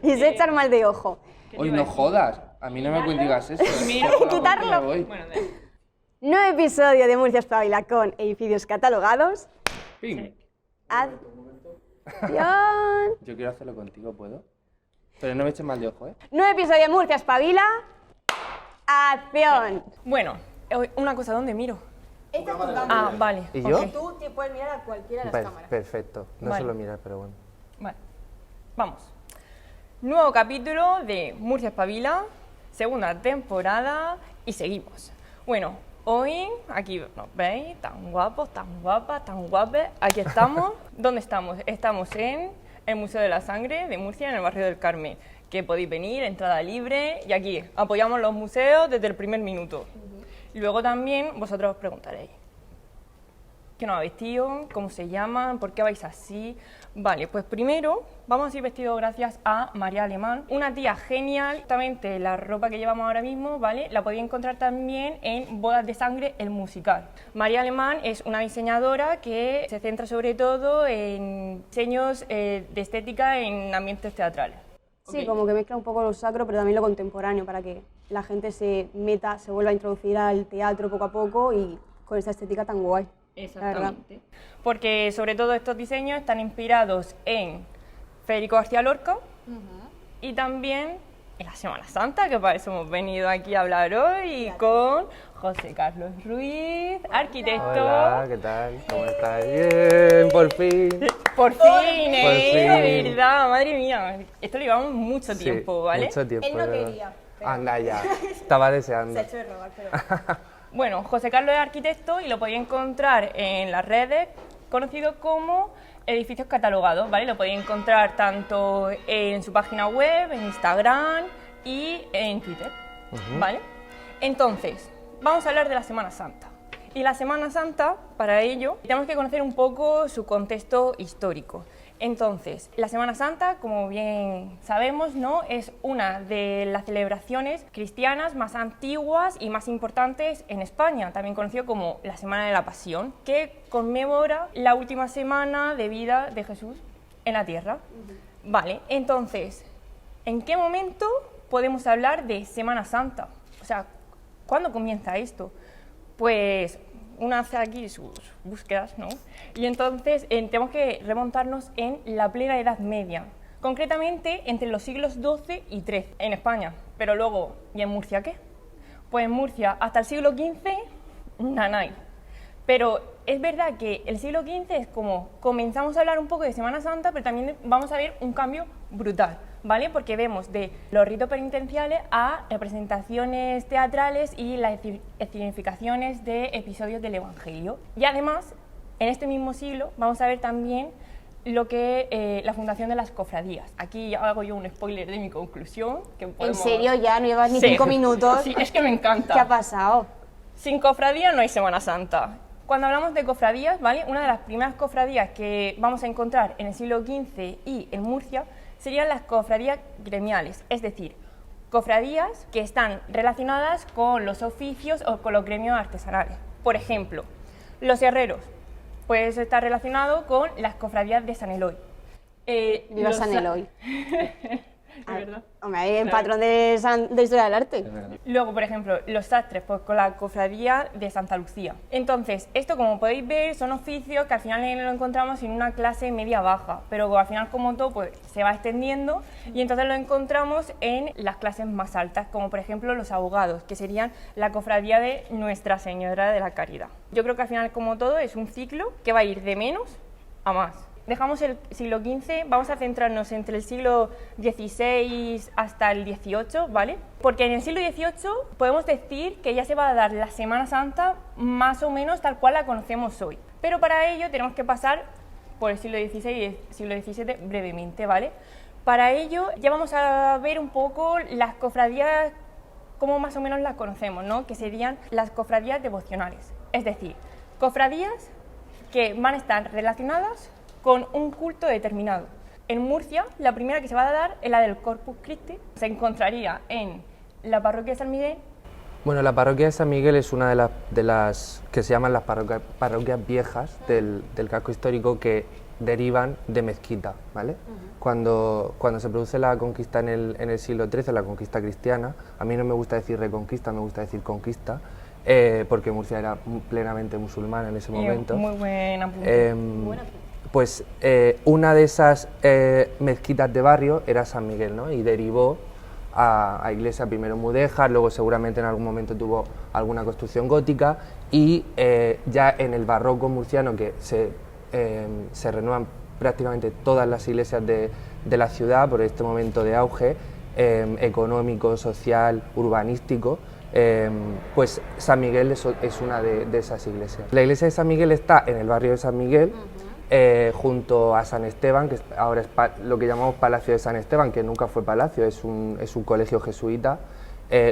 Y se echa el mal de ojo. Hoy no jodas. A mí no me digas eso. Quitarlo. Bueno, Nuevo episodio de Murcia Espabila con edificios catalogados. Pim. Acción. Yo quiero hacerlo contigo, ¿puedo? Pero no me eches mal de ojo, ¿eh? Nuevo episodio de Murcia Espabila. Acción. bueno, una cosa, ¿dónde miro? Esta es tu cámara. Ah, vale. ¿Y yo? ok. Tú te puedes mirar a cualquiera de las cámaras. Perfecto. No Vale. suelo mirar, pero bueno. Vale, vamos. Nuevo capítulo de Murcia Espabila, segunda temporada y seguimos. Bueno, hoy, aquí nos veis, tan guapos, tan guapas, tan guapes. Aquí estamos. ¿Dónde estamos? Estamos en el Museo de la Sangre de Murcia, en el barrio del Carmen, que podéis venir, entrada libre, y aquí apoyamos los museos desde el primer minuto. Y luego también vosotros os preguntaréis, ¿qué nos habéis vestido? ¿Cómo se llaman? ¿Por qué vais así? Vale, pues primero vamos a ir vestidos gracias a María Alemán, una tía genial. Justamente la ropa que llevamos ahora mismo, ¿vale? La podéis encontrar también en Bodas de Sangre, el musical. María Alemán es una diseñadora que se centra sobre todo en diseños de estética en ambientes teatrales. Sí, Ok. como que mezcla un poco lo sacro, pero también lo contemporáneo, para que la gente se meta, se vuelva a introducir al teatro poco a poco y con esa estética tan guay. Exactamente. Porque sobre todo estos diseños están inspirados en Federico García Lorca y también en la Semana Santa, que para eso hemos venido aquí a hablar hoy, con José Carlos Ruiz, arquitecto. Hola, ¿qué tal? ¿Cómo estáis? Bien, por fin. Por fin, de fin. verdad, madre mía. Esto lo llevamos mucho Sí, tiempo, ¿vale? Mucho tiempo. Él no de verdad. quería, pero- Anda ya. Estaba deseando. Se ha hecho de robar, pero... Bueno, José Carlos es arquitecto y lo podéis encontrar en las redes, conocido como Edificios Catalogados, ¿vale? Lo podéis encontrar tanto en su página web, en Instagram y en Twitter, ¿vale? Entonces, vamos a hablar de la Semana Santa. Y la Semana Santa, para ello, tenemos que conocer un poco su contexto histórico. Entonces, la Semana Santa, como bien sabemos, ¿no?, es una de las celebraciones cristianas más antiguas y más importantes en España, también conocido como la Semana de la Pasión, que conmemora la última semana de vida de Jesús en la tierra. Vale, entonces, ¿en qué momento podemos hablar de Semana Santa? O sea, ¿cuándo comienza esto? Pues uno hace aquí sus búsquedas, ¿no? Y entonces tenemos que remontarnos en la plena Edad Media, concretamente entre los siglos XII y XIII en España. Pero luego, ¿y en Murcia qué? Pues en Murcia hasta el siglo XV, nanay. Pero es verdad que el siglo XV es como comenzamos a hablar un poco de Semana Santa, pero también vamos a ver un cambio brutal, ¿vale? Porque vemos de los ritos penitenciales a representaciones teatrales y las escenificaciones de episodios del Evangelio. Y además, en este mismo siglo, vamos a ver también lo que la fundación de las cofradías. Aquí hago yo un spoiler de mi conclusión. Que ¿En podemos... serio ya? ¿No llevas ni Sí. 5 minutos? Sí, es que me encanta. ¿Qué ha pasado? Sin cofradía no hay Semana Santa. Cuando hablamos de cofradías, ¿vale? Una de las primeras cofradías que vamos a encontrar en el siglo XV y en Murcia serían las cofradías gremiales, es decir, cofradías que están relacionadas con los oficios o con los gremios artesanales. Por ejemplo, los herreros, pues está relacionado con las cofradías de San Eloy. Viva Los San sa- Eloy. Es verdad. Hombre, el patrón de Historia del Arte. Luego, por ejemplo, los sastres, pues con la cofradía de Santa Lucía. Entonces, esto, como podéis ver, son oficios que al final lo encontramos en una clase media-baja, pero al final, como todo, pues se va extendiendo y entonces lo encontramos en las clases más altas, como por ejemplo los abogados, que serían la cofradía de Nuestra Señora de la Caridad. Yo creo que al final, como todo, es un ciclo que va a ir de menos a más. Dejamos el siglo XV, vamos a centrarnos entre el siglo XVI hasta el XVIII, ¿vale? Porque en el siglo XVIII podemos decir que ya se va a dar la Semana Santa más o menos tal cual la conocemos hoy. Pero para ello tenemos que pasar por el siglo XVI y el siglo XVII brevemente, ¿vale? Para ello ya vamos a ver un poco las cofradías como más o menos las conocemos, ¿no? Que serían las cofradías devocionales. Es decir, cofradías que van a estar relacionadas con un culto determinado. En Murcia, la primera que se va a dar es la del Corpus Christi. Se encontraría en la parroquia de San Miguel Bueno, la parroquia de San Miguel es una de las que se llaman las parroquias viejas del casco histórico que derivan de mezquita, ¿vale? Cuando se produce la conquista en el siglo XIII, la conquista cristiana, a mí no me gusta decir reconquista, me gusta decir conquista, porque Murcia era plenamente musulmana en ese momento. Muy buen apunte. Pues una de esas mezquitas de barrio era San Miguel, ¿no? Y derivó a iglesia primero mudéjar, luego seguramente en algún momento tuvo alguna construcción gótica y ya en el barroco murciano, que se renuevan prácticamente todas las iglesias de la ciudad por este momento de auge económico, social, urbanístico, pues San Miguel es una de esas iglesias. La iglesia de San Miguel está en el barrio de San Miguel, junto a San Esteban, que ahora es lo que llamamos Palacio de San Esteban, que nunca fue palacio, es un colegio jesuita,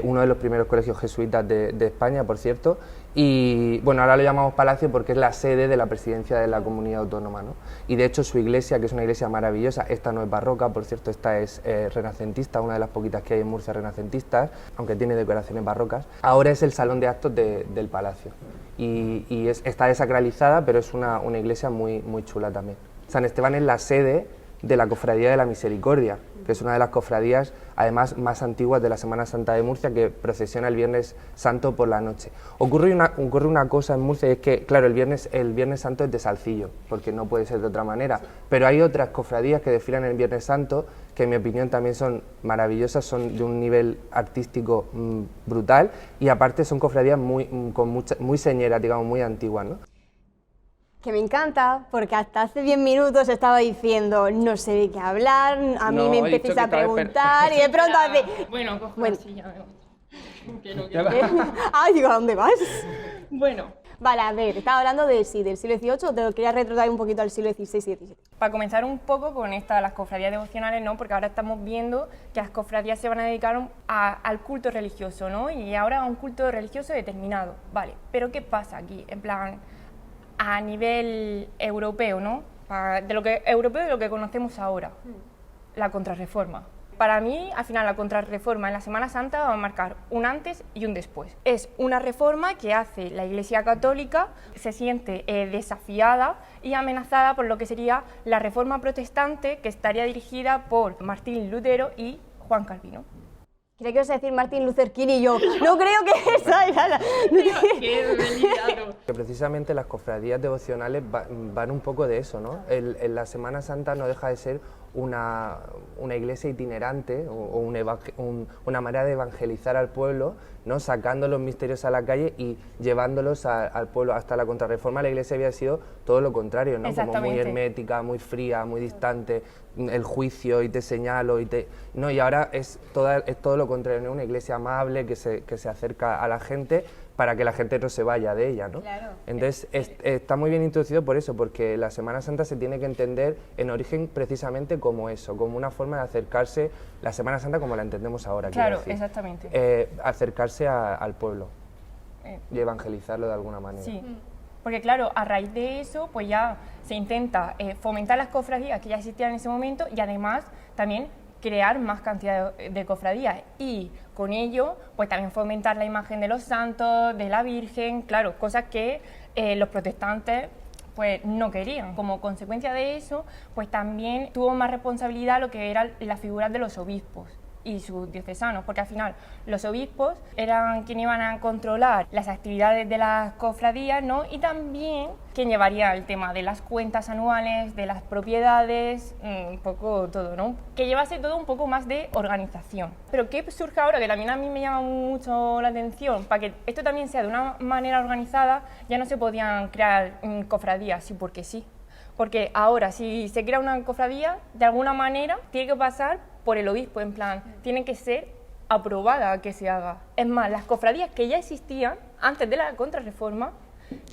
uno de los primeros colegios jesuitas de España, por cierto, y bueno, ahora lo llamamos palacio porque es la sede de la presidencia de la comunidad autónoma, ¿no? Y de hecho su iglesia, que es una iglesia maravillosa, esta no es barroca, por cierto, esta es renacentista, una de las poquitas que hay en Murcia renacentistas, aunque tiene decoraciones barrocas, ahora es el salón de actos del palacio y está desacralizada, pero es una iglesia muy chula también. San Esteban es la sede de la Cofradía de la Misericordia, que es una de las cofradías además más antiguas de la Semana Santa de Murcia, que procesiona el Viernes Santo por la noche. Ocurre una cosa en Murcia, y es que, claro, el Viernes Santo es de Salcillo, porque no puede ser de otra manera, pero hay otras cofradías que desfilan el Viernes Santo, que en mi opinión también son maravillosas, son de un nivel artístico brutal, y aparte son cofradías muy señeras, digamos, muy antiguas, ¿no? Que me encanta, porque hasta hace 10 minutos estaba diciendo no sé de qué hablar, a mí No, me he dicho empecéis que a estaba preguntar y de pronto hace... Bueno, cojo Bueno. la silla. Ay, digo, ¿a dónde vas? Bueno, Vale, a ver, estaba hablando del siglo XVIII, o te lo quería retroceder un poquito al siglo XVI y XVII. para comenzar un poco con las cofradías devocionales, ¿no? Porque ahora estamos viendo que las cofradías se van a dedicar al culto religioso, ¿no? Y ahora a un culto religioso determinado, vale. Pero ¿qué pasa aquí? En plan, a nivel europeo, ¿no? De lo que conocemos ahora, la contrarreforma. Para mí, al final, la contrarreforma en la Semana Santa va a marcar un antes y un después. Es una reforma que hace la Iglesia Católica, se siente desafiada y amenazada por lo que sería la reforma protestante, que estaría dirigida por Martín Lutero y Juan Calvino. Creía que ibas a decir Martin Luther King y yo, no creo que esa era la... Que precisamente las cofradías devocionales van un poco de eso, ¿no? En la Semana Santa no deja de ser una iglesia itinerante o una manera de evangelizar al pueblo, ¿no? Sacando los misterios a la calle y llevándolos al pueblo. Hasta la Contrarreforma la iglesia había sido todo lo contrario, ¿no? Como muy hermética, muy fría, muy distante, el juicio y te señalo y ahora es todo lo contrario, ¿no? Una iglesia amable que se acerca a la gente para que la gente no se vaya de ella, ¿no? Claro. Entonces está muy bien introducido por eso, porque la Semana Santa se tiene que entender en origen precisamente como eso, como una forma de acercarse, la Semana Santa como la entendemos ahora, Claro, quiero decir. exactamente. Acercarse al pueblo y evangelizarlo de alguna manera. Sí, porque claro, a raíz de eso, pues ya se intenta fomentar las cofradías que ya existían en ese momento y además también crear más cantidad de cofradías y con ello pues también fomentar la imagen de los santos, de la Virgen, claro, cosas que los protestantes pues no querían. Como consecuencia de eso, pues también tuvo más responsabilidad lo que eran las figuras de los obispos y sus diocesanos, porque al final los obispos eran quienes iban a controlar las actividades de las cofradías, ¿no? Y también quien llevaría el tema de las cuentas anuales, de las propiedades, un poco todo, ¿no? Que llevase todo un poco más de organización. Pero ¿qué surge ahora? Que también a mí me llama mucho la atención, para que esto también sea de una manera organizada, ya no se podían crear cofradías, sí porque sí. Porque ahora, si se crea una cofradía, de alguna manera tiene que pasar por el obispo, en plan, tiene que ser aprobada a que se haga. Es más, las cofradías que ya existían antes de la Contrarreforma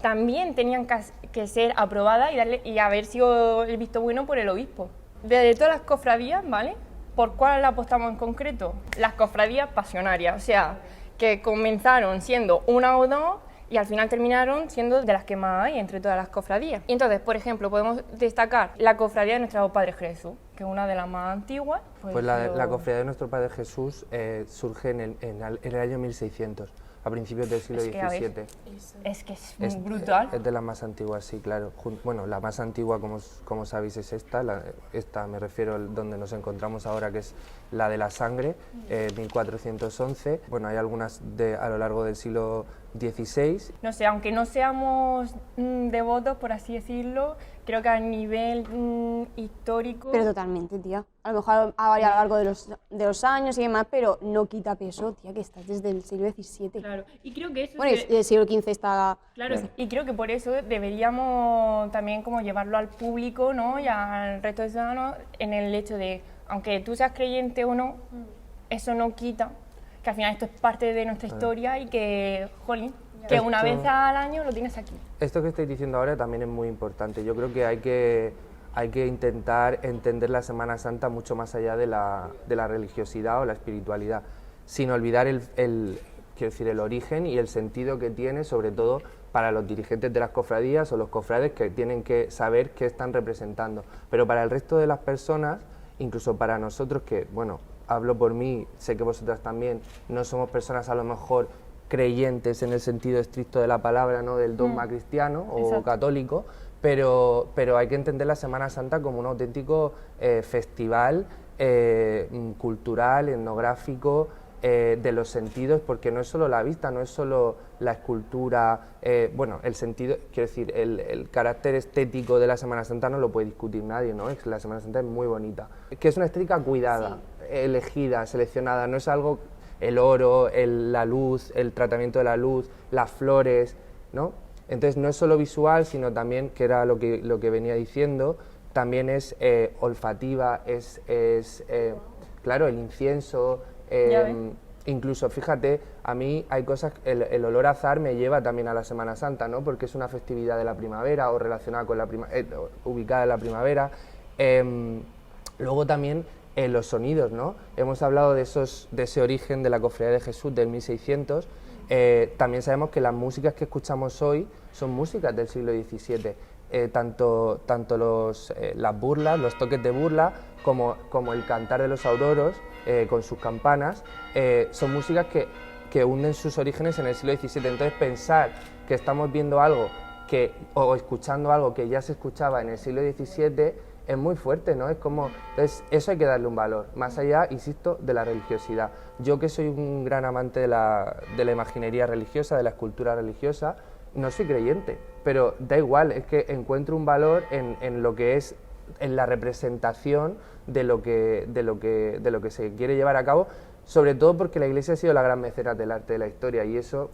también tenían que ser aprobadas y haber sido el visto bueno por el obispo. De todas las cofradías, ¿vale? ¿Por cuál la apostamos en concreto? Las cofradías pasionarias, o sea, que comenzaron siendo una o dos y al final terminaron siendo de las que más hay entre todas las cofradías. Y entonces, por ejemplo, podemos destacar la cofradía de Nuestro Padre Jesús, que es una de las más antiguas. Pues la cofradía de Nuestro Padre Jesús surge en el año 1600. a principios del siglo Es que, a ver, XVII. Es que es muy brutal. Es de las más antiguas, sí, claro. Bueno, la más antigua, como sabéis, es esta. Esta me refiero donde nos encontramos ahora, que es la de la sangre, 1411. Bueno, hay algunas a lo largo del siglo XVI. No sé, aunque no seamos devotos, por así decirlo, creo que a nivel histórico... Pero totalmente, tía. A lo mejor ha variado a lo largo de los años y demás, pero no quita peso, tía, que estás desde el siglo XVII. Claro, y creo que eso... Bueno, y el siglo XV está... Claro, y creo que por eso deberíamos también como llevarlo al público, ¿no? Y al resto de ciudadanos en el hecho de, aunque tú seas creyente o no, eso no quita que al final esto es parte de nuestra historia y que, jolín, que una vez al año lo tienes aquí. Esto que estáis diciendo ahora también es muy importante. Yo creo que hay que intentar entender la Semana Santa mucho más allá de la religiosidad o la espiritualidad, sin olvidar quiero decir, el origen y el sentido que tiene, sobre todo para los dirigentes de las cofradías o los cofrades, que tienen que saber qué están representando. Pero para el resto de las personas, incluso para nosotros, que, bueno, hablo por mí, sé que vosotras también, no somos personas a lo mejor creyentes en el sentido estricto de la palabra, ¿no?, del dogma cristiano o católico, pero hay que entender la Semana Santa como un auténtico festival cultural, etnográfico, de los sentidos, porque no es solo la vista, no es solo la escultura, bueno, el sentido, quiero decir, el carácter estético de la Semana Santa no lo puede discutir nadie, ¿no? Es que la Semana Santa es muy bonita, que es una estética cuidada, elegida, seleccionada, no es algo, el oro, la luz, el tratamiento de la luz, las flores, ¿no? Entonces no es solo visual, sino también, que era lo que venía diciendo, también es olfativa, claro, el incienso, incluso, fíjate, a mí hay cosas, el olor a azahar me lleva también a la Semana Santa, ¿no? Porque es una festividad de la primavera o relacionada con ubicada en la primavera. Luego también los sonidos, ¿no? Hemos hablado de ese origen de la Cofradía de Jesús del 1600. También sabemos que las músicas que escuchamos hoy son músicas del siglo XVII. Tanto las burlas, los toques de burla, como el cantar de los auroros con sus campanas, son músicas que hunden sus orígenes en el siglo XVII. Entonces, pensar que estamos viendo algo o escuchando algo que ya se escuchaba en el siglo XVII es muy fuerte, ¿no? Es como, entonces, eso hay que darle un valor, más allá, insisto, de la religiosidad. Yo, que soy un gran amante de la imaginería religiosa, de la escultura religiosa, no soy creyente, pero da igual, es que encuentro un valor en lo que es, en la representación de lo que se quiere llevar a cabo, sobre todo porque la Iglesia ha sido la gran mecenas del arte de la historia, y eso,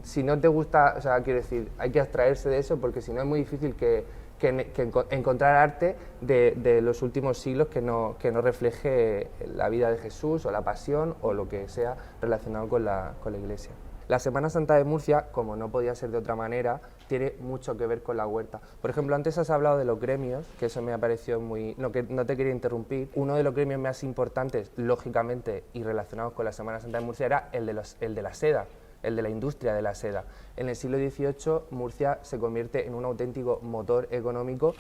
si no te gusta, o sea, quiero decir, hay que abstraerse de eso, porque si no es muy difícil que encontrar arte de los últimos siglos que no refleje la vida de Jesús o la pasión o lo que sea relacionado con la Iglesia. La Semana Santa de Murcia, como no podía ser de otra manera, tiene mucho que ver con la huerta. Por ejemplo, antes has hablado de los gremios, que eso me ha parecido muy... No te quería interrumpir. Uno de los gremios más importantes, lógicamente, y relacionados con la Semana Santa de Murcia, era el de la seda, el de la industria de la seda. En el siglo XVIII, Murcia se convierte en un auténtico motor económico,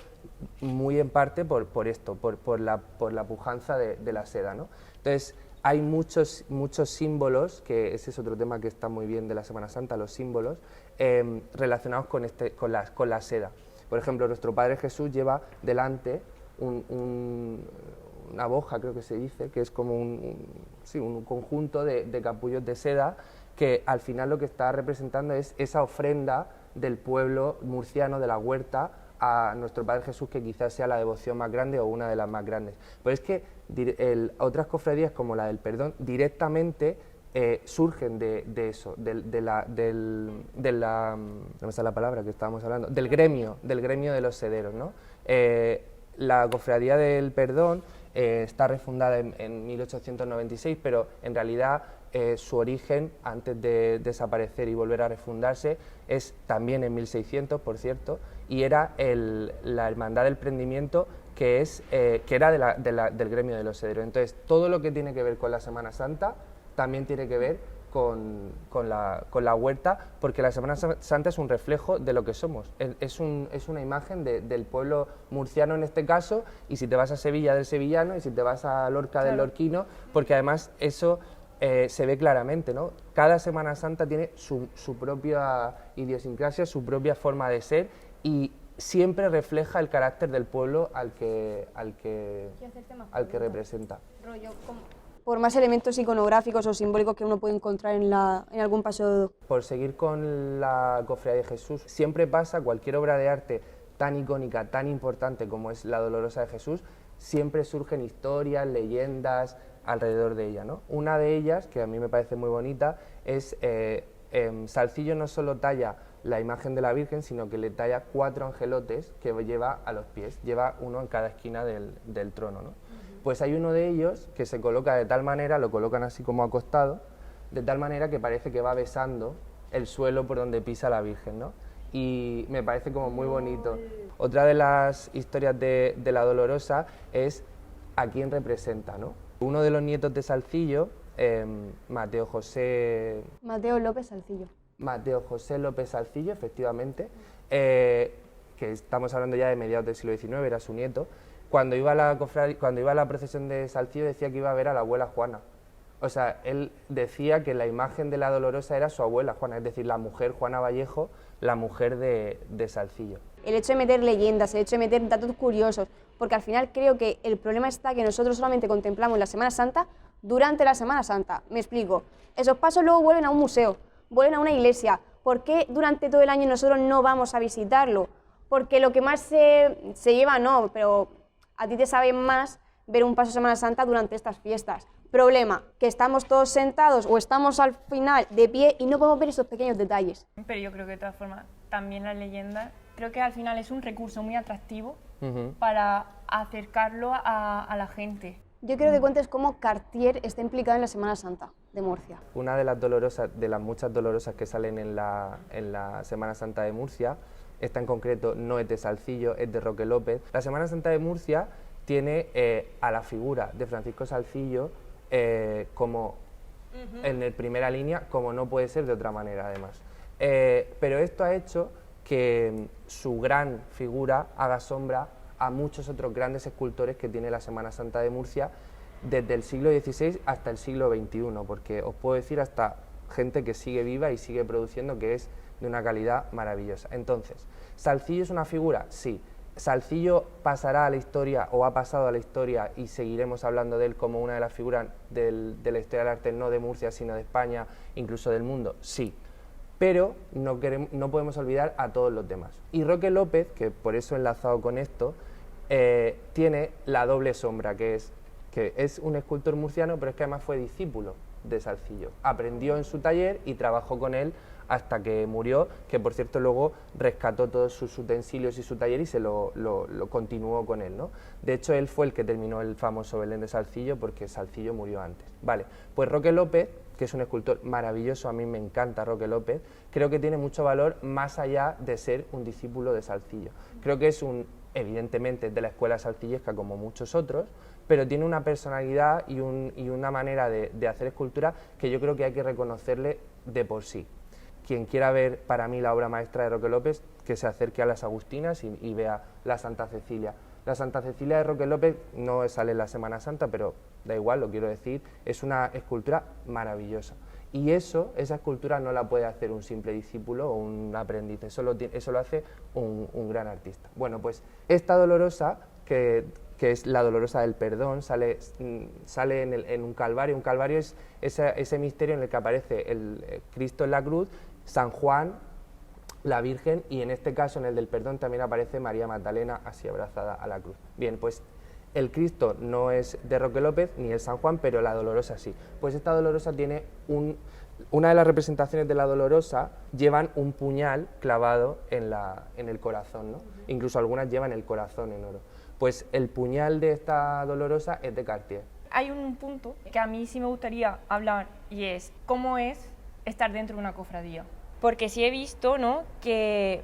muy en parte por esto, por la pujanza de la seda, ¿no? Entonces, hay muchos símbolos, que ese es otro tema que está muy bien de la Semana Santa, los símbolos, relacionados con la seda. Por ejemplo, nuestro Padre Jesús lleva delante una boja, creo que se dice, que es como un conjunto de capullos de seda, que al final lo que está representando es esa ofrenda del pueblo murciano, de la huerta, a nuestro Padre Jesús, que quizás sea la devoción más grande o una de las más grandes. Pero es que otras cofradías, como la del Perdón, directamente surgen de eso, no me sale la palabra que estábamos hablando, del gremio de los sederos, ¿no? La Cofradía del Perdón está refundada en 1896, pero en realidad su origen, antes de desaparecer y volver a refundarse, es también en 1600, por cierto, y era la Hermandad del Prendimiento, que era del gremio de los sederos. Entonces, todo lo que tiene que ver con la Semana Santa también tiene que ver con la huerta, porque la Semana Santa es un reflejo de lo que somos, es una imagen del pueblo murciano en este caso, y si te vas a Sevilla, del sevillano, y si te vas a Lorca, del lorquino, porque además eso se ve claramente, ¿no? Cada Semana Santa tiene su propia idiosincrasia, su propia forma de ser y siempre refleja el carácter del pueblo al que representa. Por más elementos iconográficos o simbólicos que uno puede encontrar en algún paso. Por seguir con la Cofradía de Jesús, siempre pasa cualquier obra de arte tan icónica, tan importante como es la Dolorosa de Jesús, siempre surgen historias, leyendas alrededor de ella, ¿no? Una de ellas, que a mí me parece muy bonita, es Salcillo no solo talla la imagen de la Virgen, sino que le talla 4 angelotes que lleva a los pies, lleva uno en cada esquina del trono, ¿no? Pues hay uno de ellos que se coloca de tal manera, lo colocan así como acostado, de tal manera que parece que va besando el suelo por donde pisa la Virgen, ¿no? Y me parece como muy bonito. Otra de las historias de la Dolorosa es a quién representa, ¿no? Uno de los nietos de Salcillo, Mateo José López Salcillo. Mateo José López Salcillo, efectivamente, que estamos hablando ya de mediados del siglo XIX, era su nieto. Cuando iba a la procesión de Salcillo decía que iba a ver a la abuela Juana. O sea, él decía que la imagen de la Dolorosa era su abuela Juana, es decir, la mujer Juana Vallejo, la mujer de Salcillo. El hecho de meter leyendas, el hecho de meter datos curiosos, porque al final creo que el problema está que nosotros solamente contemplamos la Semana Santa durante la Semana Santa. Me explico, esos pasos luego vuelven a un museo, vuelven a una iglesia. ¿Por qué durante todo el año nosotros no vamos a visitarlo? Porque lo que más se lleva, no, pero a ti te sabe más ver un paso de Semana Santa durante estas fiestas. Problema, que estamos todos sentados o estamos al final de pie y no podemos ver esos pequeños detalles. Pero yo creo que de todas formas, también la leyenda, creo que al final es un recurso muy atractivo para acercarlo a la gente. Yo quiero que cuentes cómo Cartier está implicado en la Semana Santa de Murcia. Una de las dolorosas, de las muchas dolorosas que salen en la Semana Santa de Murcia, esta en concreto no es de Salcillo, es de Roque López. La Semana Santa de Murcia tiene a la figura de Francisco Salcillo como en el primera línea, como no puede ser de otra manera además. Pero esto ha hecho que su gran figura haga sombra a muchos otros grandes escultores que tiene la Semana Santa de Murcia desde el siglo XVI hasta el siglo XXI, porque os puedo decir hasta gente que sigue viva y sigue produciendo, que es de una calidad maravillosa. Entonces, ¿Salcillo es una figura? Sí. ¿Salcillo pasará a la historia o ha pasado a la historia y seguiremos hablando de él como una de las figuras de la historia del arte, no de Murcia, sino de España, incluso del mundo? Sí. Pero no podemos olvidar a todos los demás. Y Roque López, que por eso he enlazado con esto, tiene la doble sombra, que es un escultor murciano, pero es que además fue discípulo de Salcillo. Aprendió en su taller y trabajó con él hasta que murió, que por cierto luego rescató todos sus utensilios y su taller y se lo continuó con él, ¿no? De hecho, él fue el que terminó el famoso Belén de Salcillo, porque Salcillo murió antes. Vale, pues Roque López, que es un escultor maravilloso, a mí me encanta Roque López, creo que tiene mucho valor más allá de ser un discípulo de Salcillo. Creo que es evidentemente de la escuela salcillesca como muchos otros, pero tiene una personalidad y una manera de hacer escultura que yo creo que hay que reconocerle de por sí. Quien quiera ver para mí la obra maestra de Roque López, que se acerque a las Agustinas y vea la Santa Cecilia. La Santa Cecilia de Roque López no sale en la Semana Santa, pero da igual, lo quiero decir, es una escultura maravillosa. Y esa escultura no la puede hacer un simple discípulo o un aprendiz, eso lo hace un gran artista. Bueno, pues esta Dolorosa, que es la Dolorosa del Perdón, sale en un calvario. Un calvario es ese misterio en el que aparece el Cristo en la cruz, San Juan, la Virgen, y en este caso, en el del Perdón, también aparece María Magdalena así abrazada a la cruz. Bien, pues el Cristo no es de Roque López ni el San Juan, pero la Dolorosa sí. Pues esta Dolorosa tiene una de las representaciones de la Dolorosa llevan un puñal clavado en el corazón, ¿no? Incluso algunas llevan el corazón en oro. Pues el puñal de esta Dolorosa es de Cartier. Hay un punto que a mí sí me gustaría hablar y es cómo es estar dentro de una cofradía. Porque sí he visto, ¿no?, que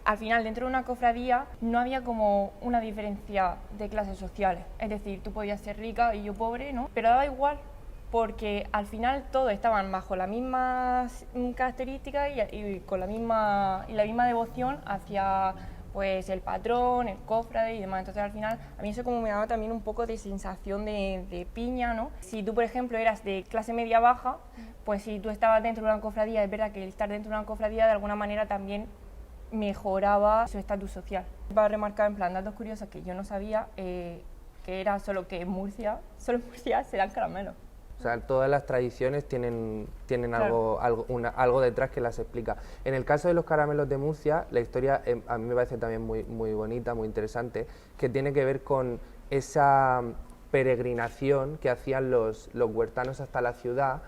al final dentro de una cofradía no había como una diferencia de clases sociales. Es decir, tú podías ser rica y yo pobre, ¿no? Pero daba igual, porque al final todos estaban bajo las mismas características y con la misma devoción hacia pues el patrón, el cofrade y demás. Entonces al final a mí eso como me daba también un poco de sensación de piña, ¿no? Si tú, por ejemplo, eras de clase media baja, pues si tú estabas dentro de una cofradía, es verdad que el estar dentro de una cofradía de alguna manera también mejoraba su estatus social. Para remarcar en plan datos curiosos que yo no sabía, que era solo que en Murcia se dan caramelos. O sea, todas las tradiciones tienen Claro. algo detrás que las explica. En el caso de los caramelos de Murcia, la historia a mí me parece también muy bonita, muy interesante, que tiene que ver con esa peregrinación que hacían los huertanos hasta la ciudad.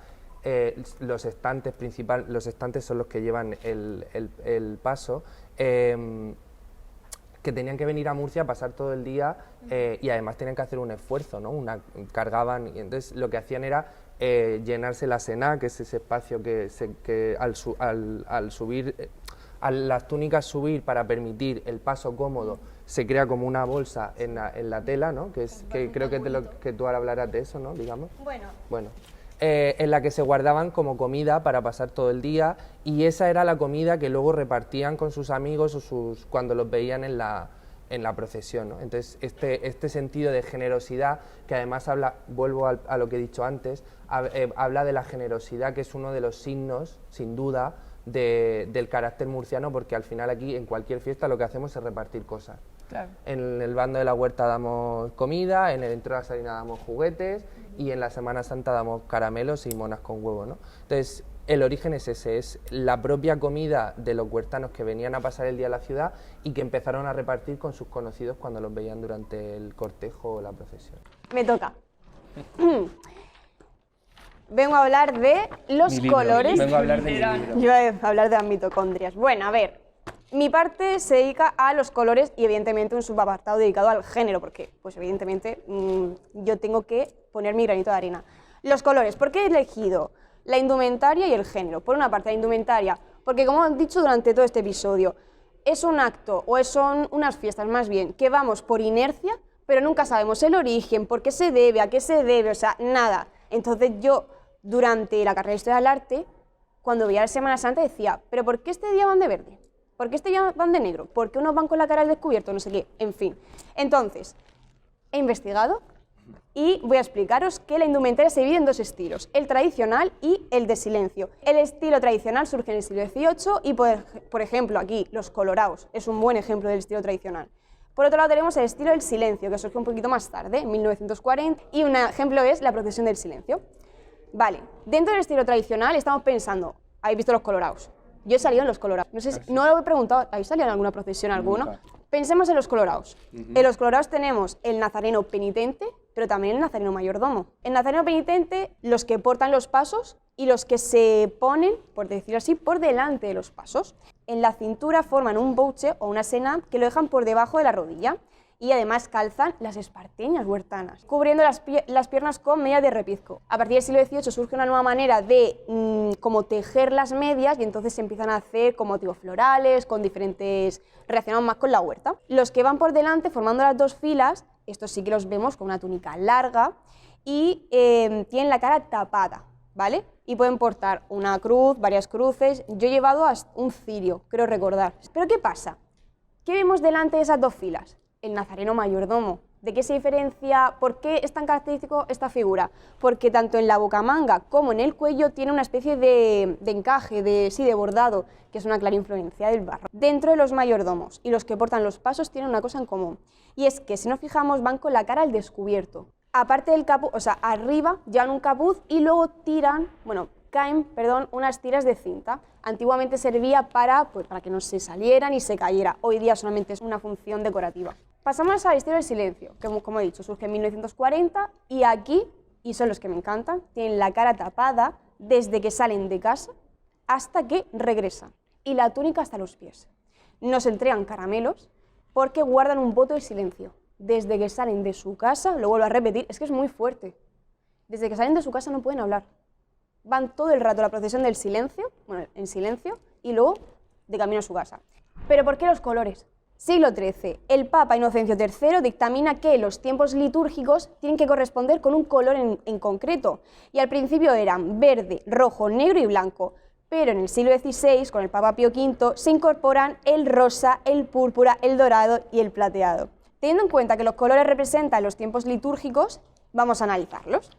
Los estantes son los que llevan el paso, que tenían que venir a Murcia a pasar todo el día y además tenían que hacer un esfuerzo, ¿no? Cargaban y entonces lo que hacían era llenarse la sena, que es ese espacio que al subir, a las túnicas subir para permitir el paso cómodo, se crea como una bolsa en la tela, ¿no? Que creo que, que tú ahora hablarás de eso, ¿no? Digamos. Bueno. En la que se guardaban como comida para pasar todo el día y esa era la comida que luego repartían con sus amigos cuando los veían en la procesión, ¿no? Entonces este sentido de generosidad que además vuelvo a lo que he dicho antes, habla de la generosidad que es uno de los signos, sin duda, del carácter murciano, porque al final aquí en cualquier fiesta lo que hacemos es repartir cosas. Claro. En el bando de la huerta damos comida, en el dentro de la salina damos juguetes y en la Semana Santa damos caramelos y monas con huevo, ¿no? Entonces, el origen es ese, es la propia comida de los huertanos que venían a pasar el día a la ciudad y que empezaron a repartir con sus conocidos cuando los veían durante el cortejo o la procesión. Me toca. Vengo a hablar de los Mi libro. colores. Vengo a hablar de mi Literal. libro. Yo iba a hablar de las mitocondrias. Bueno, a ver, mi parte se dedica a los colores y evidentemente un subapartado dedicado al género, porque pues evidentemente yo tengo que poner mi granito de arena. Los colores, ¿por qué he elegido la indumentaria y el género? Por una parte la indumentaria, porque como han dicho durante todo este episodio, es un acto o son unas fiestas más bien que vamos por inercia, pero nunca sabemos el origen, por qué se debe, a qué se debe, o sea, nada. Entonces yo durante la carrera de Historia del Arte, cuando veía la Semana Santa decía, ¿pero por qué este día van de verde? ¿Por qué este día van de negro? ¿Por qué unos van con la cara al descubierto? No sé qué, en fin. Entonces, he investigado y voy a explicaros que la indumentaria se divide en dos estilos, el tradicional y el de silencio. El estilo tradicional surge en el siglo XVIII y, por ejemplo, aquí, los colorados es un buen ejemplo del estilo tradicional. Por otro lado tenemos el estilo del silencio, que surge un poquito más tarde, en 1940, y un ejemplo es la procesión del silencio. Vale, dentro del estilo tradicional estamos pensando, ¿habéis visto los colorados? Yo he salido en los colorados. No sé si, no lo he preguntado, ¿habéis salido en alguna procesión alguno? Nunca. Pensemos en los colorados. En los colorados tenemos el nazareno penitente, pero también el nazareno mayordomo. El nazareno penitente, los que portan los pasos y los que se ponen, por decirlo así, por delante de los pasos. En la cintura forman un bouche o una sena que lo dejan por debajo de la rodilla y además calzan las esparteñas huertanas, cubriendo las piernas con medias de repizco. A partir del siglo XVIII surge una nueva manera de como tejer las medias y entonces se empiezan a hacer con motivos florales, con diferentes, relacionados más con la huerta. Los que van por delante formando las dos filas, estos sí que los vemos con una túnica larga y tienen la cara tapada, ¿vale? Y pueden portar una cruz, varias cruces. Yo he llevado hasta un cirio, creo recordar. Pero ¿qué pasa? ¿Qué vemos delante de esas dos filas? El nazareno mayordomo. ¿De qué se diferencia? ¿Por qué es tan característico esta figura? Porque tanto en la bocamanga como en el cuello tiene una especie de encaje, de bordado, que es una clara influencia del barro. Dentro de los mayordomos y los que portan los pasos tienen una cosa en común, y es que si nos fijamos van con la cara al descubierto. Aparte del capuz, o sea, arriba llevan un capuz y luego caen unas tiras de cinta. Antiguamente servía para que no se salieran y se cayera. Hoy día solamente es una función decorativa. Pasamos al estilo del silencio, que como he dicho, surge en 1940 y aquí, y son los que me encantan, tienen la cara tapada desde que salen de casa hasta que regresan y la túnica hasta los pies. Nos entregan caramelos porque guardan un voto de silencio. Desde que salen de su casa, lo vuelvo a repetir, es que es muy fuerte. Desde que salen de su casa no pueden hablar. Van todo el rato a la procesión del silencio, en silencio, y luego de camino a su casa. ¿Pero por qué los colores? Siglo XIII. El Papa Inocencio III dictamina que los tiempos litúrgicos tienen que corresponder con un color en concreto. Y al principio eran verde, rojo, negro y blanco. Pero en el siglo XVI, con el Papa Pío V, se incorporan el rosa, el púrpura, el dorado y el plateado. Teniendo en cuenta que los colores representan los tiempos litúrgicos, vamos a analizarlos.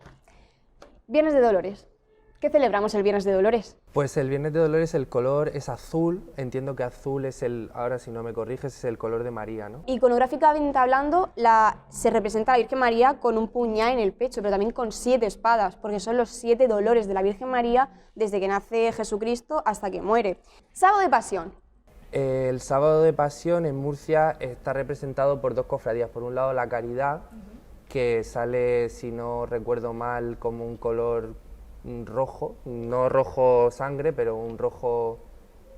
Viernes de Dolores. ¿Qué celebramos el Viernes de Dolores? Pues el Viernes de Dolores el color es azul, entiendo que azul es ahora si no me corriges, es el color de María, ¿no? Iconográficamente hablando, se representa a la Virgen María con un puñal en el pecho, pero también con 7 espadas, porque son los 7 dolores de la Virgen María desde que nace Jesucristo hasta que muere. Sábado de Pasión. El Sábado de Pasión en Murcia está representado por 2 cofradías. Por un lado la Caridad, que sale, si no recuerdo mal, como un color rojo, no rojo sangre, pero un rojo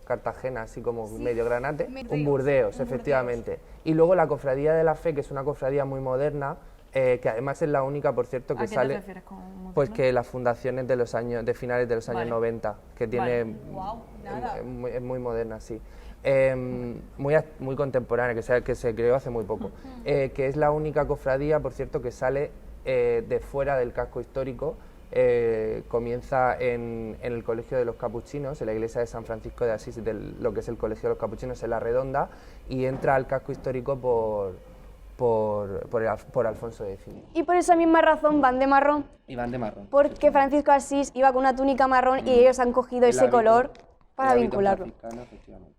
Cartagena, así como medio granate, un Burdeos, efectivamente. Y luego la Cofradía de la Fe, que es una cofradía muy moderna, que además es la única, por cierto, que sale... ¿A qué te refieres con moderna? Pues que las fundaciones de finales de los años 90, que tiene... Wow, nada. Es muy moderna, sí. Muy contemporánea, que se creó hace muy poco. Que es la única cofradía, por cierto, que sale de fuera del casco histórico. Comienza en el Colegio de los Capuchinos, en la iglesia de San Francisco de Asís, lo que es el Colegio de los Capuchinos en La Redonda, y entra al casco histórico por Alfonso X. Y por esa misma razón van de marrón, Y van de marrón. porque Francisco de Asís iba con una túnica marrón y ellos han cogido ese color para vincularlo.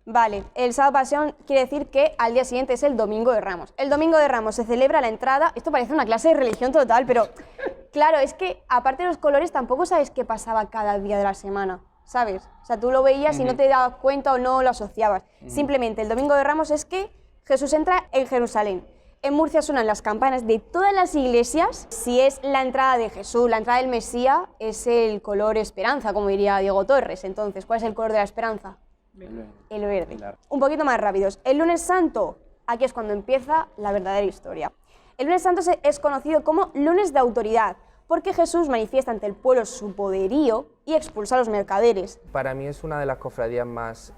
Vale, el Sábado de Pasión quiere decir que al día siguiente es el Domingo de Ramos. El Domingo de Ramos se celebra la entrada, esto parece una clase de religión total, pero claro, es que aparte de los colores tampoco sabes qué pasaba cada día de la semana, ¿sabes? O sea, tú lo veías y no te dabas cuenta o no lo asociabas. Simplemente el Domingo de Ramos es que Jesús entra en Jerusalén. En Murcia suenan las campanas de todas las iglesias. Si es la entrada de Jesús, la entrada del Mesías, es el color esperanza, como diría Diego Torres. Entonces, ¿cuál es el color de la esperanza? El verde. Un poquito más rápidos. El lunes santo, aquí es cuando empieza la verdadera historia. El lunes santo es conocido como lunes de autoridad, porque Jesús manifiesta ante el pueblo su poderío y expulsa a los mercaderes. Para mí es una de las cofradías más,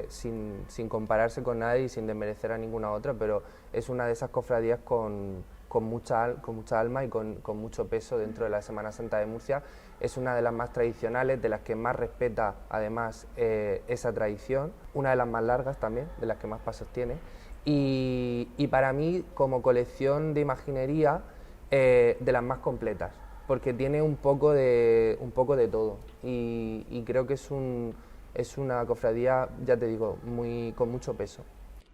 sin compararse con nadie y sin desmerecer a ninguna otra, pero es una de esas cofradías con mucha alma y con mucho peso dentro de la Semana Santa de Murcia. Es una de las más tradicionales, de las que más respeta además esa tradición, una de las más largas también, de las que más pasos tiene. Y para mí, como colección de imaginería, de las más completas, porque tiene un poco de todo y creo que es una cofradía, ya te digo, con mucho peso.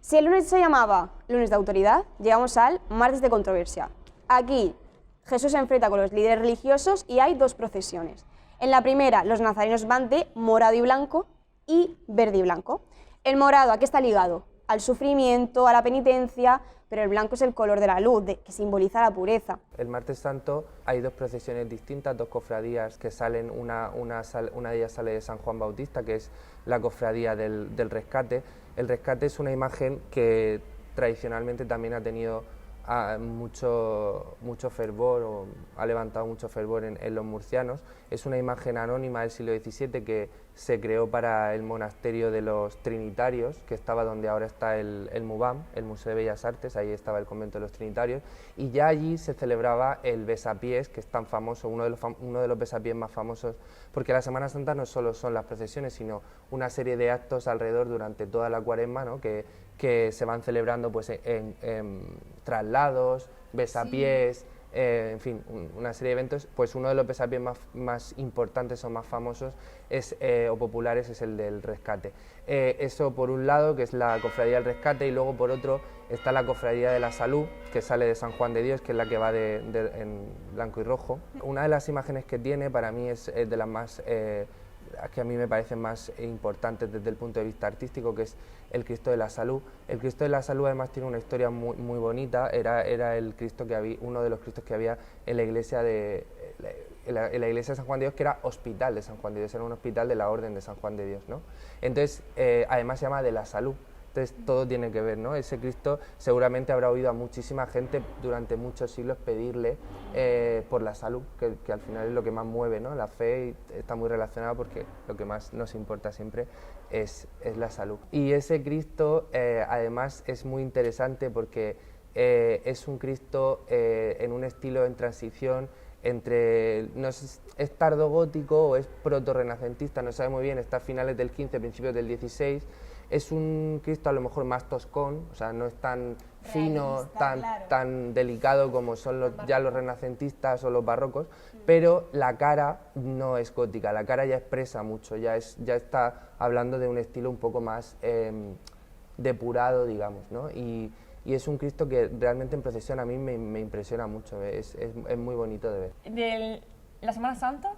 Si el lunes se llamaba lunes de autoridad, llegamos al martes de controversia. Aquí Jesús se enfrenta con los líderes religiosos y hay 2 procesiones. En la primera, los nazarenos van de morado y blanco y verde y blanco. El morado, ¿a qué está ligado? Al sufrimiento, a la penitencia, pero el blanco es el color de la luz, que simboliza la pureza. El martes santo hay 2 procesiones distintas, 2 cofradías que salen, una de ellas sale de San Juan Bautista, que es la cofradía del Rescate. El Rescate es una imagen que tradicionalmente también ha tenido mucho fervor, o ha levantado mucho fervor en los murcianos. Es una imagen anónima del siglo XVII que se creó para el monasterio de los Trinitarios, que estaba donde ahora está el MUBAM, el Museo de Bellas Artes, ahí estaba el convento de los Trinitarios, y ya allí se celebraba el besapiés, que es tan famoso, uno de los besapiés más famosos, porque la Semana Santa no solo son las procesiones, sino una serie de actos alrededor durante toda la Cuaresma, ¿no? que se van celebrando pues, en traslados, besapiés, en fin, una serie de eventos. Pues uno de los besapiés más importantes o más famosos o populares es el del Rescate. Eso por un lado, que es la Cofradía del Rescate, y luego por otro está la Cofradía de la Salud, que sale de San Juan de Dios, que es la que va en blanco y rojo. Una de las imágenes que tiene para mí es de las más... que a mí me parecen más importantes desde el punto de vista artístico, que es el Cristo de la Salud. El Cristo de la Salud además tiene una historia muy bonita. Era el Cristo que había, uno de los Cristos que había en la iglesia de San Juan de Dios, que era hospital de San Juan de Dios, era un hospital de la Orden de San Juan de Dios, ¿no? Entonces, además se llama de la Salud. Entonces todo tiene que ver, ¿no? Ese Cristo seguramente habrá oído a muchísima gente durante muchos siglos pedirle por la salud, que al final es lo que más mueve, ¿no? La fe está muy relacionada porque lo que más nos importa siempre es la salud. Y ese Cristo además es muy interesante porque es un Cristo en un estilo en transición no sé, es tardogótico o es proto-renacentista, no sabe muy bien, está a finales del 15, principios del 16. Es un Cristo a lo mejor más toscón, o sea, no es tan fino, tan delicado como son ya los renacentistas o los barrocos, pero la cara no es gótica, la cara ya expresa mucho, ya está hablando de un estilo un poco más depurado, digamos, ¿no? Y es un Cristo que realmente en procesión a mí me impresiona mucho, es muy bonito de ver. De la Semana Santa,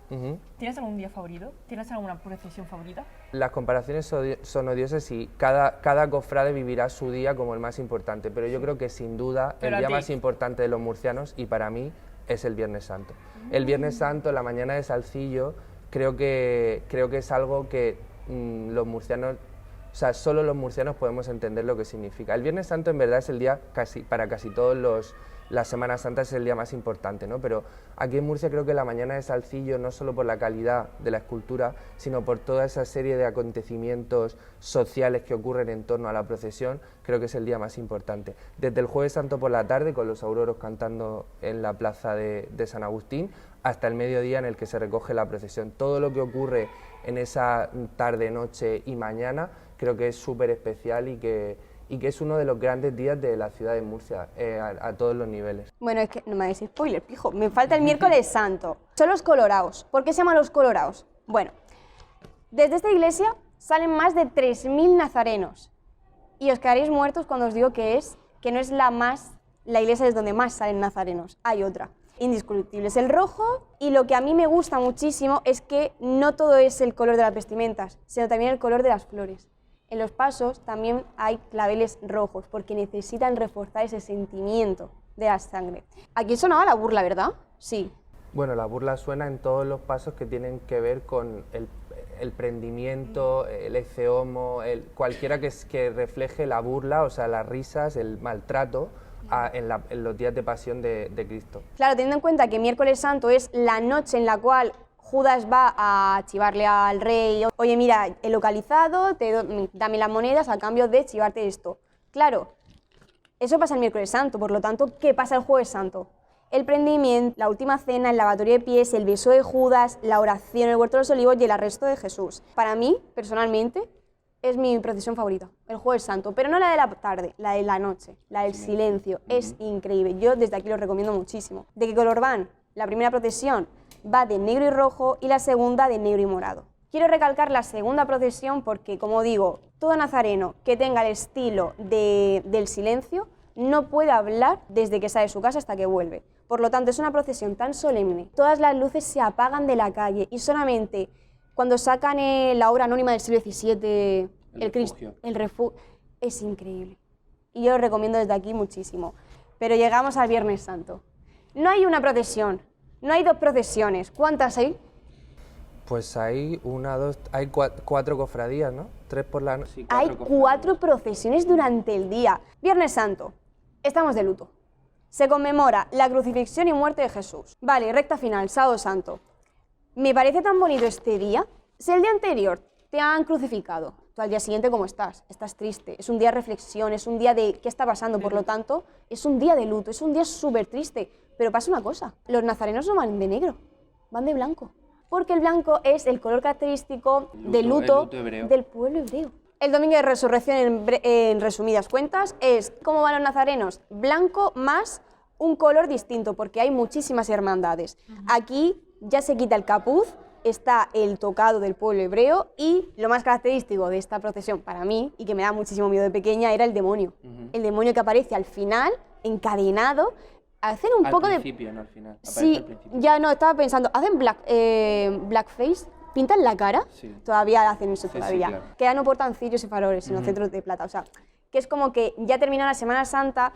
¿tienes algún día favorito? ¿Tienes alguna procesión favorita? Las comparaciones son odiosas y cada cofrade vivirá su día como el más importante, pero yo creo que sin duda el día más importante de los murcianos, y para mí, es el Viernes Santo. El Viernes Santo, la mañana de Salcillo, creo que es algo que los murcianos, o sea, solo los murcianos podemos entender lo que significa. El Viernes Santo en verdad es el día, para casi todos la Semana Santa es el día más importante, ¿no? Pero aquí en Murcia creo que la mañana de Salcillo, no solo por la calidad de la escultura, sino por toda esa serie de acontecimientos sociales que ocurren en torno a la procesión, creo que es el día más importante. Desde el Jueves Santo por la tarde, con los auroros cantando en la plaza de San Agustín, hasta el mediodía en el que se recoge la procesión. Todo lo que ocurre en esa tarde, noche y mañana, creo que es súper especial y que es uno de los grandes días de la ciudad de Murcia, a todos los niveles. Bueno, es que no me hagáis spoiler, pijo, me falta el miércoles santo. Son los coloraos. ¿Por qué se llaman los coloraos? Bueno, desde esta iglesia salen más de 3.000 nazarenos y os quedaréis muertos cuando os digo que no es la iglesia es donde más salen nazarenos, hay otra. Indiscutible es el rojo, y lo que a mí me gusta muchísimo es que no todo es el color de las vestimentas, sino también el color de las flores. En los pasos también hay claveles rojos, porque necesitan reforzar ese sentimiento de la sangre. Aquí sonaba la burla, ¿verdad? Sí. Bueno, la burla suena en todos los pasos que tienen que ver con el prendimiento, el ecceomo, cualquiera que refleje la burla, o sea, las risas, el maltrato en los días de pasión de Cristo. Claro, teniendo en cuenta que miércoles santo es la noche en la cual Judas va a chivarle al rey, oye, mira, he localizado, dame las monedas a cambio de chivarte esto. Claro, eso pasa el miércoles santo, por lo tanto, ¿qué pasa el jueves santo? El prendimiento, la última cena, el lavatorio de pies, el beso de Judas, la oración en el huerto de los olivos y el arresto de Jesús. Para mí, personalmente, es mi procesión favorita, el jueves santo, pero no la de la tarde, la de la noche, la del silencio, es increíble. Yo desde aquí lo recomiendo muchísimo. ¿De qué color van? La primera procesión va de negro y rojo y la segunda de negro y morado. Quiero recalcar la segunda procesión porque, como digo, todo nazareno que tenga el estilo del silencio no puede hablar desde que sale de su casa hasta que vuelve. Por lo tanto, es una procesión tan solemne, todas las luces se apagan de la calle y solamente cuando sacan la obra anónima del siglo XVII, el refugio, es increíble. Y yo lo recomiendo desde aquí muchísimo. Pero llegamos al Viernes Santo. No hay una procesión, no hay dos procesiones. ¿Cuántas hay? Pues hay hay cuatro cofradías, ¿no? 3 por la noche. Sí, Hay 4 procesiones durante el día. Viernes Santo, estamos de luto. Se conmemora la crucifixión y muerte de Jesús. Vale, recta final, Sábado Santo. Me parece tan bonito este día. Si el día anterior te han crucificado, tú al día siguiente, ¿cómo estás? Estás triste. Es un día de reflexión, es un día de qué está pasando. Por lo tanto, es un día de luto, es un día súper triste. Pero pasa una cosa, los nazarenos no van de negro, van de blanco. Porque el blanco es el color característico del luto del pueblo hebreo. El domingo de resurrección, en resumidas cuentas, es cómo van los nazarenos, blanco más un color distinto, porque hay muchísimas hermandades. Aquí ya se quita el capuz, está el tocado del pueblo hebreo y lo más característico de esta procesión para mí, y que me da muchísimo miedo de pequeña, era el demonio. El demonio que aparece al final, encadenado. Hacen un poco de... Al principio, no al final. Sí, ya no, estaba pensando, ¿hacen blackface? ¿Pintan la cara? Sí. Todavía hacen eso, Sí, todavía. claro. Que ya no portan cirios y faroles, sino centros de plata. O sea, que es como que ya terminó la Semana Santa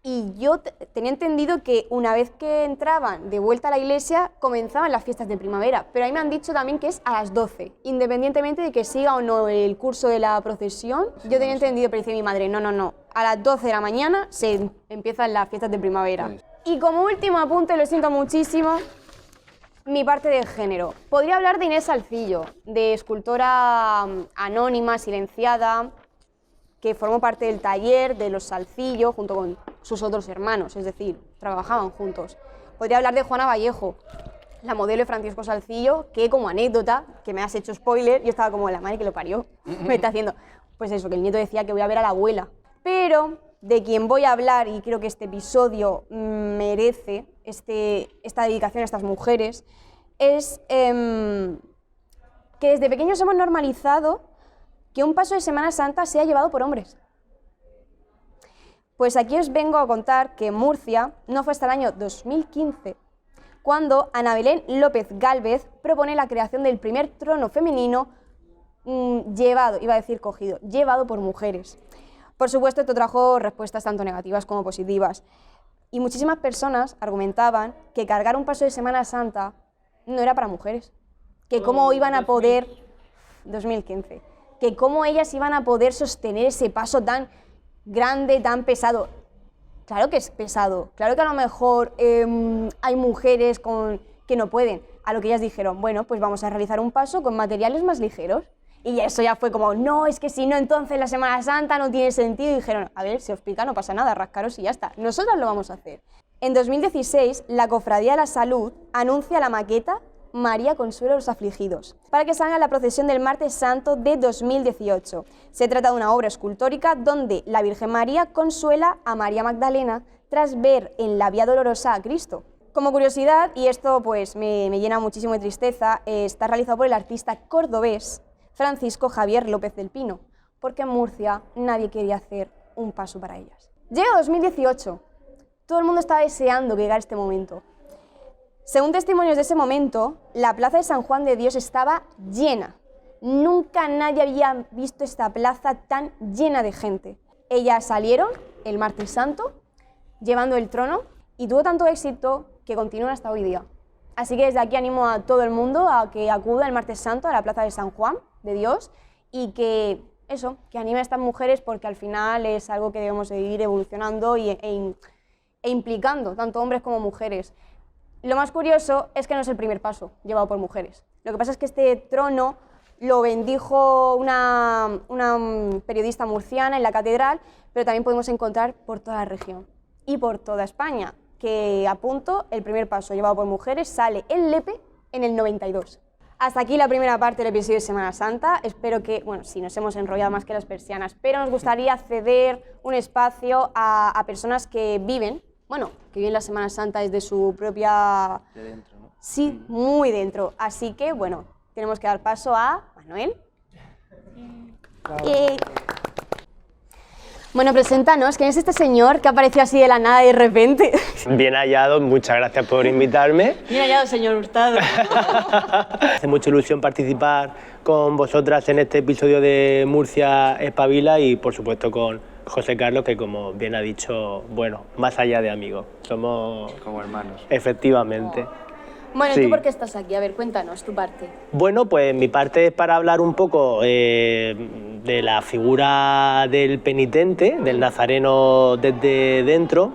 y yo tenía entendido que una vez que entraban de vuelta a la iglesia, comenzaban las fiestas de primavera. Pero ahí me han dicho también que es a las 12, independientemente de que siga o no el curso de la procesión. Yo tenía entendido, pero dice mi madre, no, a las 12 de la mañana se empiezan las fiestas de primavera. Pues. Y como último apunte, lo siento muchísimo, mi parte de género. Podría hablar de Inés Salcillo, de escultora anónima, silenciada, que formó parte del taller de los Salcillo, junto con sus otros hermanos, es decir, trabajaban juntos. Podría hablar de Juana Vallejo, la modelo de Francisco Salcillo, que como anécdota, que me has hecho spoiler, yo estaba como la madre que lo parió, me está haciendo, pues eso, que el nieto decía que voy a ver a la abuela. Pero de quien voy a hablar, y creo que este episodio merece esta dedicación a estas mujeres, es que desde pequeños hemos normalizado que un paso de Semana Santa sea llevado por hombres. Pues aquí os vengo a contar que en Murcia no fue hasta el año 2015 cuando Ana Belén López Gálvez propone la creación del primer trono femenino llevado por mujeres. Por supuesto, esto trajo respuestas tanto negativas como positivas. Y muchísimas personas argumentaban que cargar un paso de Semana Santa no era para mujeres, que cómo iban a poder... 2015. Que cómo ellas iban a poder sostener ese paso tan grande, tan pesado. Claro que es pesado, claro que a lo mejor hay mujeres que no pueden. A lo que ellas dijeron, bueno, pues vamos a realizar un paso con materiales más ligeros. Y eso ya fue como, no, es que si no, entonces la Semana Santa no tiene sentido. Y dijeron, a ver, si os pica no pasa nada, rascaros y ya está. Nosotras lo vamos a hacer. En 2016, la Cofradía de la Salud anuncia la maqueta María Consuelo a los Afligidos, para que salga la procesión del Martes Santo de 2018. Se trata de una obra escultórica donde la Virgen María consuela a María Magdalena tras ver en la Vía Dolorosa a Cristo. Como curiosidad, y esto pues me llena muchísimo de tristeza, está realizado por el artista cordobés Francisco Javier López del Pino, porque en Murcia nadie quería hacer un paso para ellas. Llega 2018, todo el mundo estaba deseando que llegara este momento. Según testimonios de ese momento, la plaza de San Juan de Dios estaba llena. Nunca nadie había visto esta plaza tan llena de gente. Ellas salieron el Martes Santo llevando el trono y tuvo tanto éxito que continúa hasta hoy día. Así que desde aquí animo a todo el mundo a que acuda el Martes Santo a la plaza de San Juan de Dios y que anime a estas mujeres, porque al final es algo que debemos seguir evolucionando e implicando tanto hombres como mujeres. Lo más curioso es que no es el primer paso llevado por mujeres. Lo que pasa es que este trono lo bendijo una periodista murciana en la catedral, pero también podemos encontrar por toda la región y por toda España, que apunto, el primer paso llevado por mujeres sale en Lepe en el 92. Hasta aquí la primera parte del episodio de Semana Santa. Espero que, bueno, sí, nos hemos enrollado más que las persianas, pero nos gustaría ceder un espacio a personas que viven la Semana Santa desde su propia... De dentro, ¿no? Sí, muy dentro. Así que, bueno, tenemos que dar paso a Manuel. Bueno, preséntanos, ¿quién es este señor que apareció así de la nada de repente? Bien hallado, muchas gracias por invitarme. Bien hallado, señor Hurtado. Hace mucha ilusión participar con vosotras en este episodio de Murcia Espabila y, por supuesto, con José Carlos, que como bien ha dicho, bueno, más allá de amigos, somos... Como hermanos. Efectivamente. Bueno, Sí. ¿tú por qué estás aquí? A ver, cuéntanos tu parte. Bueno, pues mi parte es para hablar un poco de la figura del penitente, del nazareno desde dentro.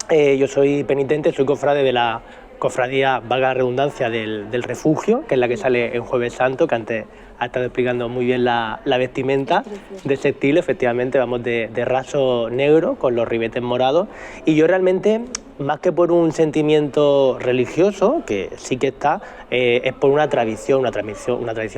Yo soy penitente, soy cofrade de la cofradía, valga la redundancia, del Refugio, que es la que sale en Jueves Santo, que antes ha estado explicando muy bien la vestimenta de ese estilo. Efectivamente, vamos de raso negro con los ribetes morados. Y yo realmente, más que por un sentimiento religioso, que sí que está, es por una tradición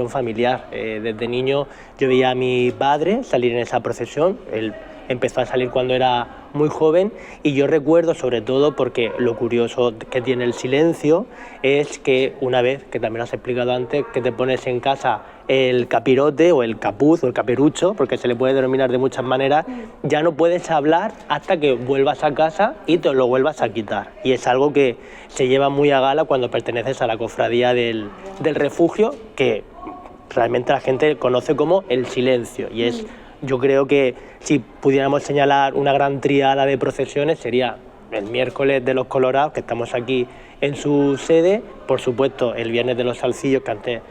familiar. Desde niño yo veía a mi padre salir en esa procesión. Él empezó a salir cuando era muy joven y yo recuerdo, sobre todo porque lo curioso que tiene el silencio es que una vez, que también has explicado antes, que te pones en casa el capirote o el capuz o el caperucho, porque se le puede denominar de muchas maneras, ya no puedes hablar hasta que vuelvas a casa y te lo vuelvas a quitar. Y es algo que se lleva muy a gala cuando perteneces a la cofradía del Refugio, que realmente la gente conoce como el silencio. Y es, yo creo que si pudiéramos señalar una gran tríada de procesiones, sería el miércoles de los Colorados, que estamos aquí en su sede, por supuesto el viernes de los Salcillos, que antes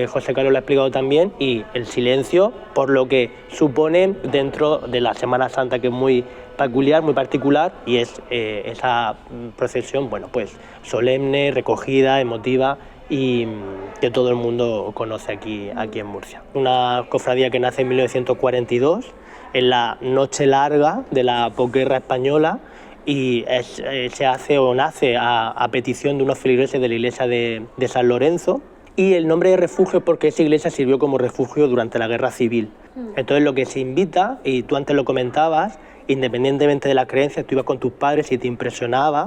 José Carlos lo ha explicado también, y el silencio, por lo que supone dentro de la Semana Santa, que es muy peculiar, muy particular, y es esa procesión, bueno, pues solemne, recogida, emotiva, y que todo el mundo conoce aquí en Murcia. Una cofradía que nace en 1942, en la noche larga de la posguerra española, y se hace o nace a petición de unos feligreses de la iglesia de San Lorenzo. Y el nombre de refugio porque esa iglesia sirvió como refugio durante la guerra civil. Entonces lo que se invita, y tú antes lo comentabas, independientemente de la creencia, tú ibas con tus padres y te impresionaba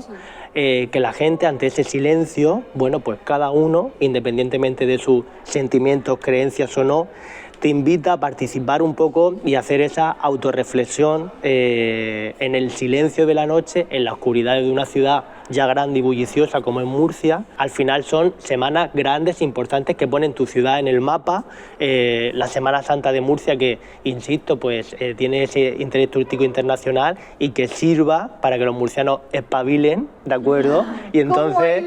que la gente ante ese silencio, bueno, pues cada uno, independientemente de sus sentimientos, creencias o no, te invita a participar un poco y hacer esa autorreflexión en el silencio de la noche, en la oscuridad de una ciudad ya grande y bulliciosa como en Murcia. Al final son semanas grandes, importantes, que ponen tu ciudad en el mapa. La Semana Santa de Murcia, que, insisto, pues tiene ese interés turístico internacional y que sirva para que los murcianos espabilen, ¿de acuerdo? Y entonces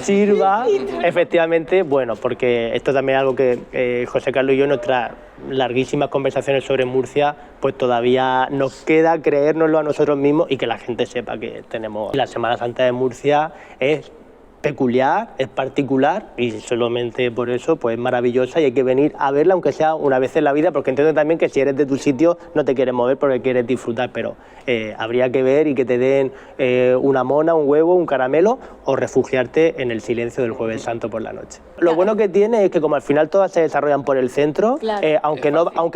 sirva, efectivamente, bueno, porque esto también es algo que José Carlos y yo, nuestras larguísimas conversaciones sobre Murcia, pues todavía nos queda creérnoslo a nosotros mismos y que la gente sepa que tenemos la Semana Santa de Murcia. Es peculiar, es particular y solamente por eso pues es maravillosa y hay que venir a verla aunque sea una vez en la vida, porque entiendo también que si eres de tu sitio no te quieres mover porque quieres disfrutar, pero habría que ver y que te den una mona, un huevo, un caramelo o refugiarte en el silencio del Jueves Santo por la noche. Lo bueno que tiene es que como al final todas se desarrollan por el centro, aunque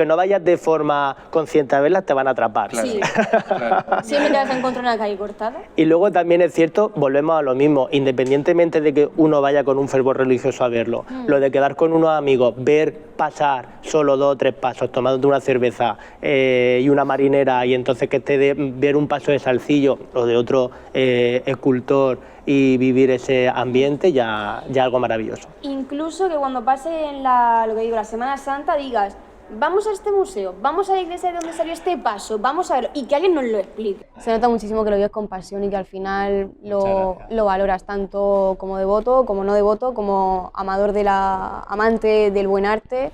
no vayas de forma consciente a verlas, te van a atrapar. Claro. Sí. Claro. Siempre te vas a encontrar una calle cortada. Y luego también es cierto, volvemos a lo mismo, independientemente de que uno vaya con un fervor religioso a verlo, lo de quedar con unos amigos, ver pasar solo 2 o 3 pasos, tomándote una cerveza y una marinera, y entonces que te ver un paso de Salcillo o de otro escultor y vivir ese ambiente, ya algo maravilloso. Incluso que cuando pase la Semana Santa digas, vamos a este museo, vamos a la iglesia de donde salió este paso, vamos a verlo, y que alguien nos lo explique. Se nota muchísimo que lo vives con pasión y que al final lo valoras tanto como devoto, como no devoto, como amante del buen arte.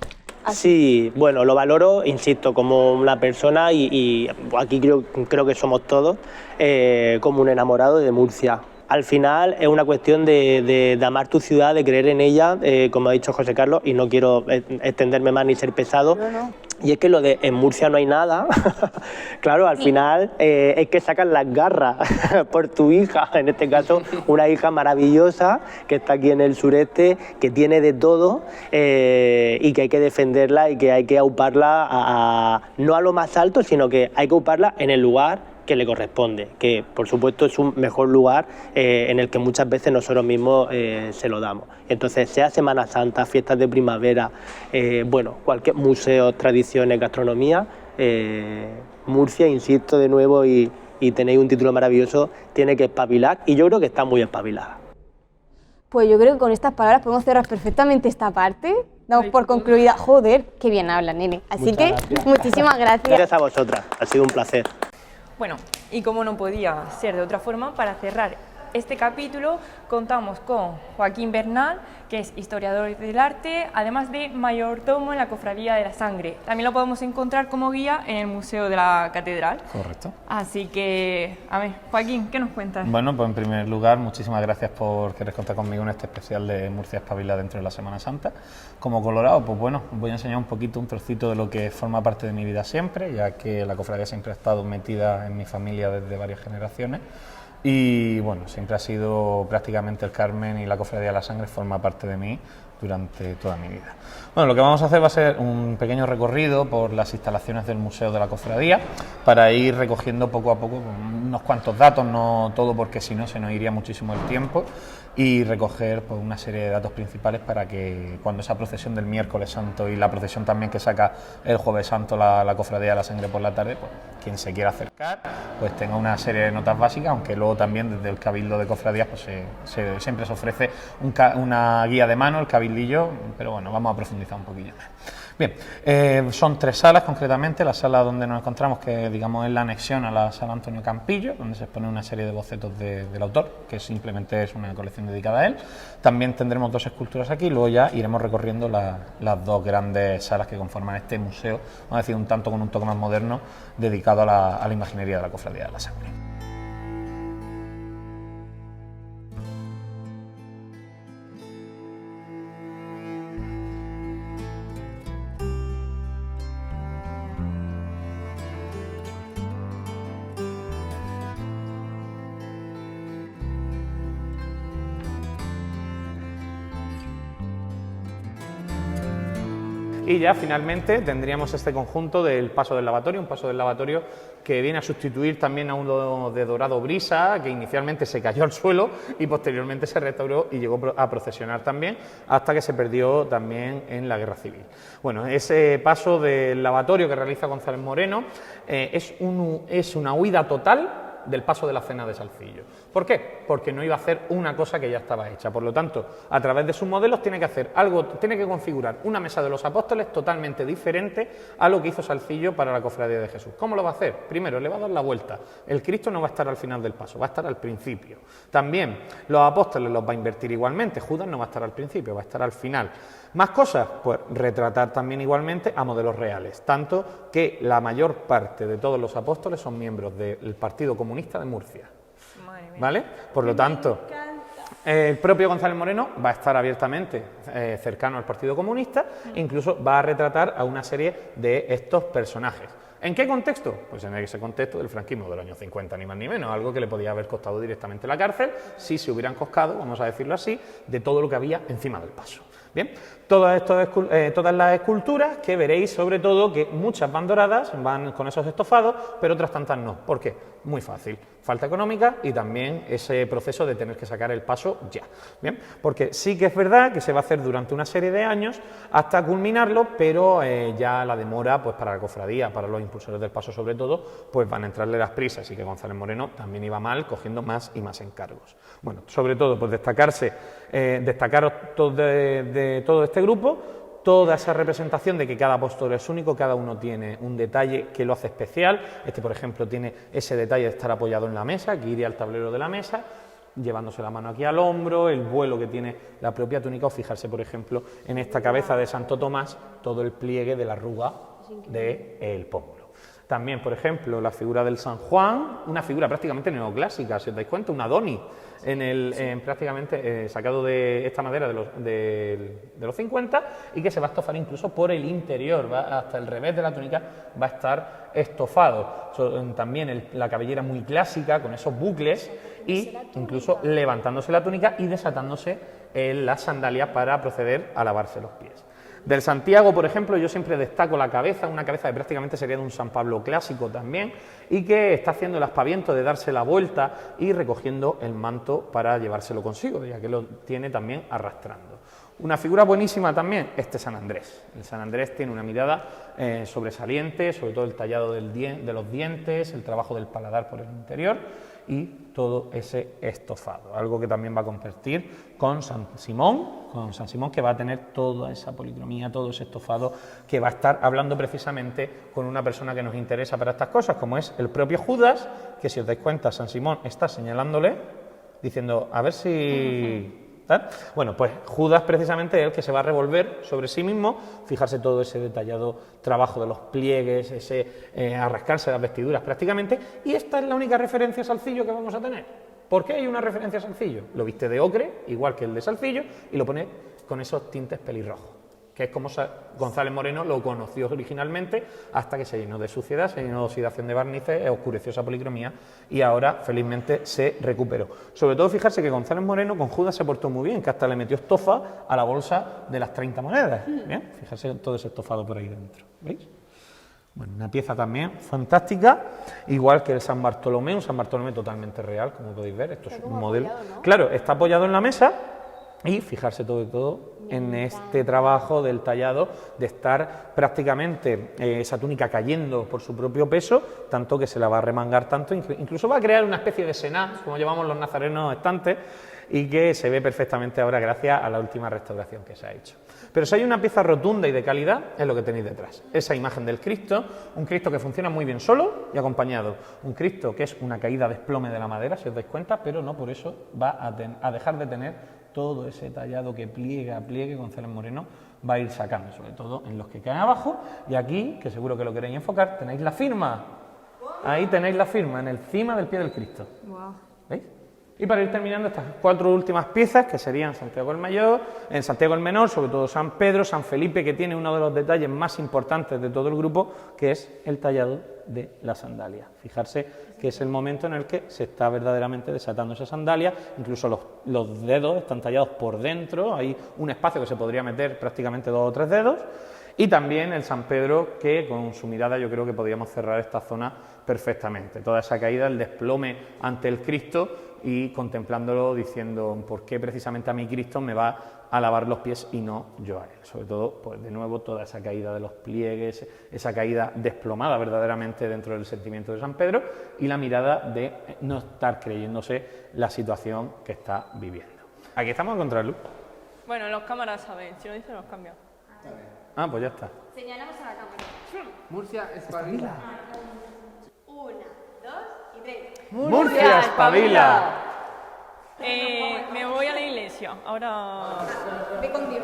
Sí, bueno, lo valoro, insisto, como una persona y aquí creo que somos todos, como un enamorado de Murcia. Al final es una cuestión de amar tu ciudad, de creer en ella, como ha dicho José Carlos, y no quiero extenderme más ni ser pesado. No. Y es que lo de en Murcia no hay nada, claro, al final es que sacan las garras por tu hija, en este caso una hija maravillosa que está aquí en el sureste, que tiene de todo y que hay que defenderla y que hay que auparla no a lo más alto, sino que hay que auparla en el lugar que le corresponde, que por supuesto es un mejor lugar en el que muchas veces nosotros mismos se lo damos. Entonces, sea Semana Santa, fiestas de primavera, bueno, cualquier museo, tradiciones, gastronomía, Murcia, insisto de nuevo, y tenéis un título maravilloso, tiene que espabilar, y yo creo que está muy espabilada. Pues yo creo que con estas palabras podemos cerrar perfectamente esta parte. Damos por concluida. Joder, qué bien habla, nene. Así Muchas que, gracias. muchísimas gracias. Gracias a vosotras, ha sido un placer. Bueno, y como no podía ser de otra forma, para cerrar este capítulo contamos con Joaquín Bernal, que es historiador del arte, además de mayordomo en la Cofradía de la Sangre. También lo podemos encontrar como guía en el Museo de la Catedral. Correcto. Así que, a ver, Joaquín, ¿qué nos cuentas? Bueno, pues en primer lugar, muchísimas gracias por querer contar conmigo en este especial de Murcia Espabila dentro de la Semana Santa. Como colorado, pues bueno, os voy a enseñar un trocito de lo que forma parte de mi vida siempre, ya que la cofradía siempre ha estado metida en mi familia desde varias generaciones. Y bueno, siempre ha sido prácticamente el Carmen y la Cofradía de la Sangre forma parte de mí durante toda mi vida. Bueno, lo que vamos a hacer va a ser un pequeño recorrido por las instalaciones del Museo de la Cofradía para ir recogiendo poco a poco unos cuantos datos, no todo porque si no se nos iría muchísimo el tiempo, y recoger pues, una serie de datos principales para que cuando esa procesión del miércoles santo y la procesión también que saca el jueves santo la Cofradía de la Sangre por la tarde, pues quien se quiera acercar pues tenga una serie de notas básicas, aunque luego también desde el Cabildo de Cofradías pues siempre se ofrece una guía de mano, el cabildillo, pero bueno, vamos a profundizar un poquillo más. Bien, son 3 salas concretamente, la sala donde nos encontramos, que digamos es la anexión a la sala Antonio Campillo, donde se expone una serie de bocetos del autor, que simplemente es una colección dedicada a él. También tendremos 2 esculturas aquí, luego ya iremos recorriendo las 2 grandes salas que conforman este museo, vamos a decir un tanto con un toque más moderno, dedicado a la imaginería de la Cofradía de la Sangre. Y ya finalmente tendríamos este conjunto del paso del lavatorio, un paso del lavatorio que viene a sustituir también a uno de dorado brisa, que inicialmente se cayó al suelo y posteriormente se restauró y llegó a procesionar también, hasta que se perdió también en la Guerra Civil. Bueno, ese paso del lavatorio que realiza González Moreno es una huida total del paso de la Cena de Salcillo. ¿Por qué? Porque no iba a hacer una cosa que ya estaba hecha. Por lo tanto, a través de sus modelos tiene que hacer algo, tiene que configurar una mesa de los apóstoles totalmente diferente a lo que hizo Salcillo para la Cofradía de Jesús. ¿Cómo lo va a hacer? Primero, le va a dar la vuelta. El Cristo no va a estar al final del paso, va a estar al principio. También los apóstoles los va a invertir igualmente. Judas no va a estar al principio, va a estar al final. ¿Más cosas? Pues retratar también igualmente a modelos reales, tanto que la mayor parte de todos los apóstoles son miembros del Partido Comunista de Murcia. ¿Vale? Por lo tanto, el propio González Moreno va a estar abiertamente cercano al Partido Comunista, incluso va a retratar a una serie de estos personajes. ¿En qué contexto? Pues en ese contexto del franquismo del año 50, ni más ni menos, algo que le podía haber costado directamente la cárcel si se hubieran coscado, vamos a decirlo así, de todo lo que había encima del paso. Bien, todas las esculturas que veréis, sobre todo, que muchas van doradas, van con esos estofados, pero otras tantas no. ¿Por qué? Muy fácil, falta económica y también ese proceso de tener que sacar el paso ya. Bien, porque sí que es verdad que se va a hacer durante una serie de años hasta culminarlo, pero ya la demora, pues para la cofradía, para los impulsores del paso sobre todo, pues van a entrarle las prisas, y que González Moreno también iba mal, cogiendo más y más encargos. Bueno, sobre todo, pues destacaros de todo este grupo, toda esa representación de que cada apóstol es único, cada uno tiene un detalle que lo hace especial. Este, por ejemplo, tiene ese detalle de estar apoyado en la mesa, que iría al tablero de la mesa, llevándose la mano aquí al hombro, el vuelo que tiene la propia túnica, o fijarse, por ejemplo, en esta cabeza de Santo Tomás, todo el pliegue de la arruga del pómulo. También, por ejemplo, la figura del San Juan, una figura prácticamente neoclásica, si os dais cuenta, una Doni, prácticamente sacado de esta madera de los 50, y que se va a estofar incluso por el interior, hasta el revés de la túnica va a estar estofado. También la cabellera muy clásica, con esos bucles, y incluso levantándose la túnica y desatándose las sandalias para proceder a lavarse los pies. Del Santiago, por ejemplo, yo siempre destaco la cabeza, una cabeza que prácticamente sería de un San Pablo clásico también, y que está haciendo el aspaviento de darse la vuelta y recogiendo el manto para llevárselo consigo, ya que lo tiene también arrastrando. Una figura buenísima también, San Andrés. El San Andrés tiene una mirada sobresaliente, sobre todo el tallado de los dientes, el trabajo del paladar por el interior y todo ese estofado, algo que también va a compartir con San Simón, que va a tener toda esa policromía, todo ese estofado, que va a estar hablando precisamente con una persona que nos interesa para estas cosas, como es el propio Judas, que si os dais cuenta, San Simón está señalándole, diciendo, a ver si... ¿tal? Bueno, pues Judas precisamente es el que se va a revolver sobre sí mismo, fijarse todo ese detallado trabajo de los pliegues, a rascarse las vestiduras prácticamente, y esta es la única referencia a Salcillo que vamos a tener. ¿Por qué hay una referencia a Salcillo? Lo viste de ocre, igual que el de Salcillo, y lo pone con esos tintes pelirrojos, que es como González Moreno lo conoció originalmente, hasta que se llenó de suciedad, se llenó de oxidación de barnices, oscureció esa policromía y ahora felizmente se recuperó. Sobre todo fijarse que González Moreno con Judas se portó muy bien, que hasta le metió estofa a la bolsa de las 30 monedas. Bien, fijarse todo ese estofado por ahí dentro, ¿veis? Bueno, una pieza también fantástica, igual que el San Bartolomé, un San Bartolomé totalmente real, como podéis ver, esto es un modelo. Apoyado, ¿no? Claro, está apoyado en la mesa. Y fijarse todo en este trabajo del tallado, de estar prácticamente esa túnica cayendo por su propio peso, tanto que se la va a remangar tanto, incluso va a crear una especie de sená, como llevamos los nazarenos estantes, y que se ve perfectamente ahora gracias a la última restauración que se ha hecho. Pero si hay una pieza rotunda y de calidad, es lo que tenéis detrás. Esa imagen del Cristo, un Cristo que funciona muy bien solo y acompañado. Un Cristo que es una caída de desplome de la madera, si os dais cuenta, pero no por eso va a dejar de tener todo ese tallado que pliegue a pliegue. González Moreno va a ir sacando, sobre todo en los que caen abajo. Y aquí, que seguro que lo queréis enfocar, tenéis la firma. Ahí tenéis la firma, en el cima del pie del Cristo. Wow. ¿Veis? Y para ir terminando estas 4 últimas piezas, que serían Santiago el Mayor, en Santiago el Menor, sobre todo San Pedro, San Felipe, que tiene uno de los detalles más importantes de todo el grupo, que es el tallado de la sandalia. Fijarse que es el momento en el que se está verdaderamente desatando esa sandalia, incluso los dedos están tallados por dentro, hay un espacio que se podría meter prácticamente 2 o 3 dedos, Y también el San Pedro, que con su mirada yo creo que podíamos cerrar esta zona perfectamente. Toda esa caída, el desplome ante el Cristo y contemplándolo diciendo por qué precisamente a mi Cristo me va a lavar los pies y no yo a él. Sobre todo, pues de nuevo, toda esa caída de los pliegues, esa caída desplomada verdaderamente dentro del sentimiento de San Pedro y la mirada de no estar creyéndose la situación que está viviendo. Aquí estamos a contraluz. Bueno, los cámaras saben, si lo dicen los cambian. Ah, pues ya está. Señalamos a la cámara. Murcia, espabila. 1, 2 y 3. ¡Murcia, espabila! Me voy a la iglesia. Ahora... Ve con Dios.